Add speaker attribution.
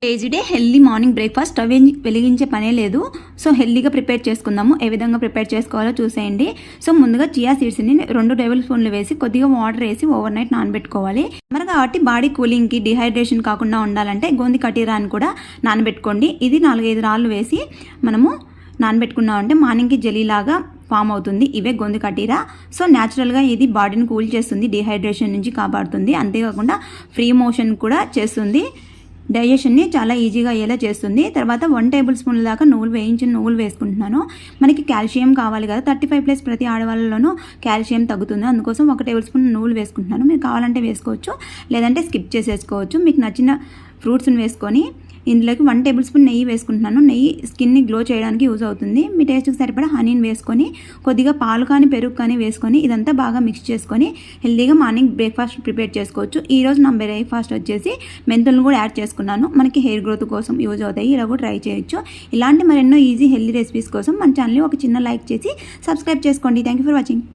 Speaker 1: Day healthy morning breakfast stove వెలిగించే పనే లేదు. సో హెల్దీగా ప్రిపేర్ చేసుకుందాము. ఏ విధంగా ప్రిపేర్ చేసుకోవాలో చూసేయండి. సో ముందుగా చియా సీడ్స్ని 2 టేబుల్ స్పూన్లు వేసి కొద్దిగా వాటర్ వేసి ఓవర్ నైట్ నానబెట్టుకోవాలి. మరి కాబట్టి బాడీ కూలింగ్కి డిహైడ్రేషన్ కాకుండా ఉండాలంటే గోంది కటీరాని కూడా నానబెట్టుకోండి. ఇది 4-5 రాళ్ళు వేసి మనము నానబెట్టుకున్నామంటే మార్నింగ్కి జెలీలాగా ఫామ్ అవుతుంది. ఇవే గోంది కటీరా. సో న్యాచురల్గా ఇది బాడీని కూల్ చేస్తుంది, డిహైడ్రేషన్ నుంచి కాపాడుతుంది. అంతేకాకుండా ఫ్రీ మోషన్ కూడా చేస్తుంది. డైజెషన్ని చాలా ఈజీగా అయ్యేలా చేస్తుంది. తర్వాత 1 టేబుల్ స్పూన్ల దాకా వేయించిన నువ్వులు వేసుకుంటున్నాను. మనకి కాల్షియం కావాలి కదా, 35+ ప్రతి ఆడవాళ్ళలోనూ కాల్షియం తగ్గుతుంది. అందుకోసం 1 టేబుల్ స్పూన్ నువ్వులు వేసుకుంటున్నాను. మీరు కావాలంటే వేసుకోవచ్చు, లేదంటే స్కిప్ చేసేసుకోవచ్చు. మీకు నచ్చిన ఫ్రూట్స్ని వేసుకొని ఇందులోకి 1 టేబుల్ స్పూన్ నెయ్యి వేసుకుంటున్నాను. నెయ్యి స్కిన్ని గ్లో చేయడానికి యూజ్ అవుతుంది. మీ టేస్ట్కి సరిపడా హనీని వేసుకొని కొద్దిగా పాలు కానీ పెరుగు కానీ వేసుకొని ఇదంతా బాగా మిక్స్ చేసుకొని హెల్తీగా మార్నింగ్ బ్రేక్ఫాస్ట్ ప్రిపేర్ చేసుకోవచ్చు. ఈరోజు నా బ్రేక్ఫాస్ట్ వచ్చేసి మెంతులను కూడా యాడ్ చేసుకున్నాను. మనకి హెయిర్ గ్రోత్ కోసం యూజ్ అవుతాయి. ఇలా కూడా ట్రై చేయొచ్చు. ఇలాంటి మరెన్నో ఈజీ హెల్తీ రెసిపీస్ కోసం మన ఛానల్ని ఒక చిన్న లైక్ చేసి సబ్స్క్రైబ్ చేసుకోండి. Thank you for watching.